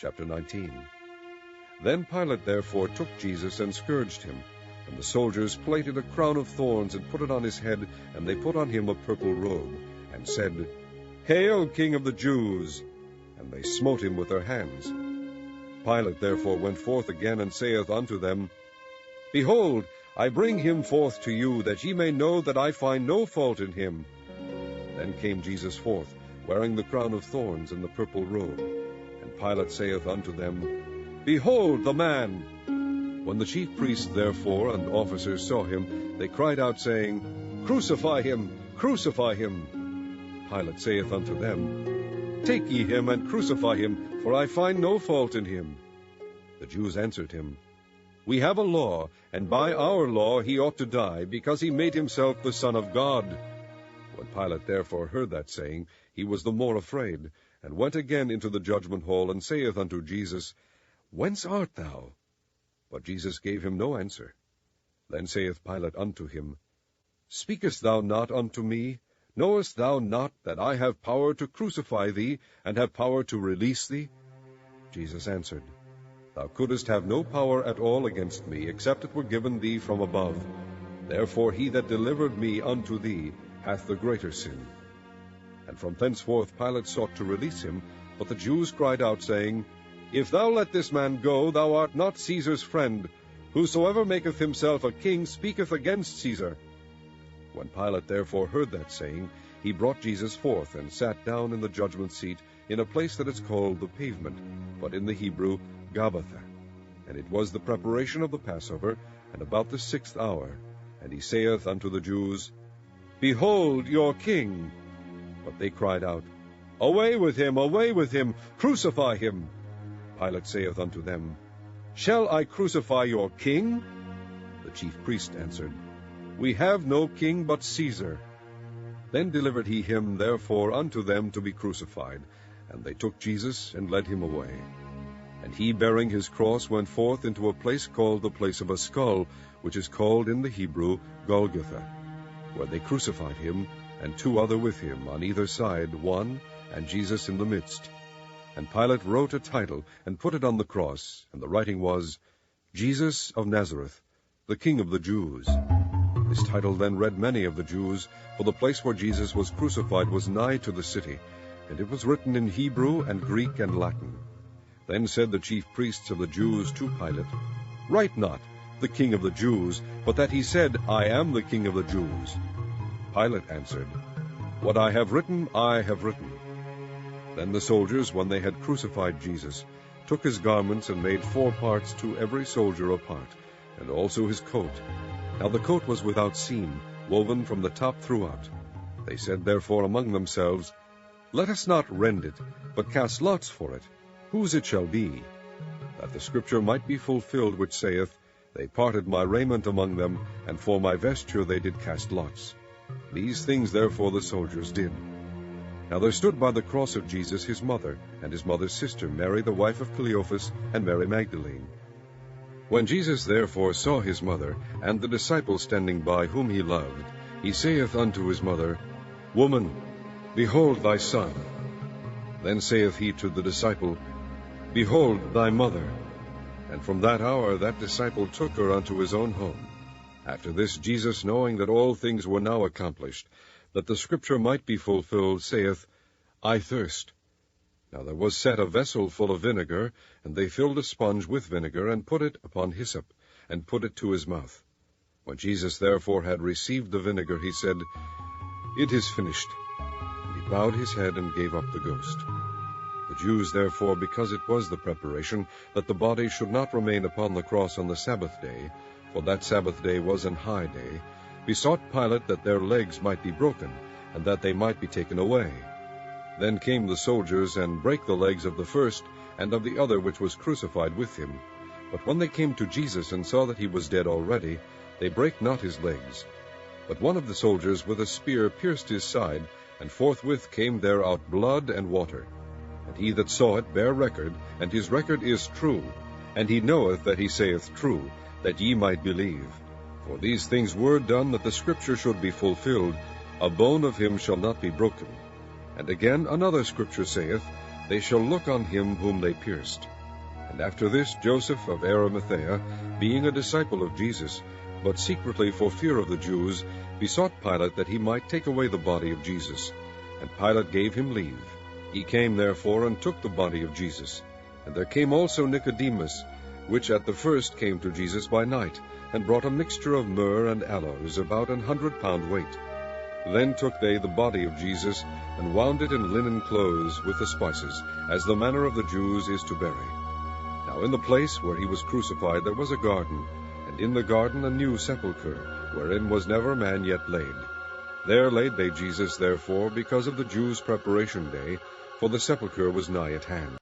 Chapter 19. Then Pilate therefore took Jesus and scourged him. And the soldiers plaited a crown of thorns and put it on his head, and they put on him a purple robe, and said, Hail, King of the Jews! And they smote him with their hands. Pilate therefore went forth again, and saith unto them, Behold, I bring him forth to you, that ye may know that I find no fault in him. Then came Jesus forth, wearing the crown of thorns and the purple robe. And Pilate saith unto them, Behold the man! When the chief priests therefore and officers saw him, they cried out, saying, Crucify him! Crucify him! Pilate saith unto them, Take ye him, and crucify him, for I find no fault in him. The Jews answered him, We have a law, and by our law he ought to die, because he made himself the Son of God. When Pilate therefore heard that saying, he was the more afraid, and went again into the judgment hall, and saith unto Jesus, Whence art thou? But Jesus gave him no answer. Then saith Pilate unto him, Speakest thou not unto me? Knowest thou not that I have power to crucify thee, and have power to release thee? Jesus answered, Thou couldest have no power at all against me, except it were given thee from above. Therefore he that delivered me unto thee hath the greater sin. And from thenceforth Pilate sought to release him, but the Jews cried out, saying, If thou let this man go, thou art not Caesar's friend. Whosoever maketh himself a king speaketh against Caesar. When Pilate therefore heard that saying, he brought Jesus forth, and sat down in the judgment seat, in a place that is called the Pavement, but in the Hebrew Gabbatha. And it was the preparation of the Passover, and about the 6th hour. And he saith unto the Jews, Behold your king! But they cried out, Away with him, crucify him! Pilate saith unto them, Shall I crucify your king? The chief priest answered, We have no king but Caesar. Then delivered he him therefore unto them to be crucified. And they took Jesus, and led him away. And he, bearing his cross, went forth into a place called the place of a skull, which is called in the Hebrew Golgotha, where they crucified him, and two other with him, on either side one, and Jesus in the midst. And Pilate wrote a title, and put it on the cross, and the writing was, Jesus of Nazareth, the King of the Jews. This title then read many of the Jews, for the place where Jesus was crucified was nigh to the city, and it was written in Hebrew and Greek and Latin. Then said the chief priests of the Jews to Pilate, Write not, the King of the Jews, but that he said, I am the King of the Jews. Pilate answered, What I have written, I have written. Then the soldiers, when they had crucified Jesus, took his garments, and made 4 parts to every soldier a part, and also his coat. Now the coat was without seam, woven from the top throughout. They said therefore among themselves, Let us not rend it, but cast lots for it, whose it shall be, that the scripture might be fulfilled, which saith, They parted my raiment among them, and for my vesture they did cast lots. These things therefore the soldiers did. Now there stood by the cross of Jesus his mother, and his mother's sister, Mary the wife of Cleophas, and Mary Magdalene. When Jesus therefore saw his mother, and the disciple standing by whom he loved, he saith unto his mother, Woman, behold thy son. Then saith he to the disciple, Behold thy mother. And from that hour that disciple took her unto his own home. After this Jesus, knowing that all things were now accomplished, that the scripture might be fulfilled, saith, I thirst. Now there was set a vessel full of vinegar, and they filled a sponge with vinegar, and put it upon hyssop, and put it to his mouth. When Jesus therefore had received the vinegar, he said, It is finished. And he bowed his head, and gave up the ghost. The Jews therefore, because it was the preparation, that the body should not remain upon the cross on the Sabbath day, for that Sabbath day was an high day, besought Pilate that their legs might be broken, and that they might be taken away. Then came the soldiers, and brake the legs of the first, and of the other which was crucified with him. But when they came to Jesus, and saw that he was dead already, they brake not his legs. But one of the soldiers with a spear pierced his side, and forthwith came there out blood and water. And he that saw it bare record, and his record is true, and he knoweth that he saith true, that ye might believe. For these things were done, that the scripture should be fulfilled, A bone of him shall not be broken. And again another scripture saith, they shall look on him whom they pierced. And after this Joseph of Arimathea, being a disciple of Jesus, but secretly for fear of the Jews, besought Pilate that he might take away the body of Jesus. And Pilate gave him leave. He came therefore and took the body of Jesus. And there came also Nicodemus, which at the first came to Jesus by night, and brought a mixture of myrrh and aloes, about 100 pound weight. Then took they the body of Jesus, and wound it in linen clothes with the spices, as the manner of the Jews is to bury. Now in the place where he was crucified there was a garden, and in the garden a new sepulchre, wherein was never man yet laid. There laid they Jesus therefore, because of the Jews' preparation day, for the sepulchre was nigh at hand.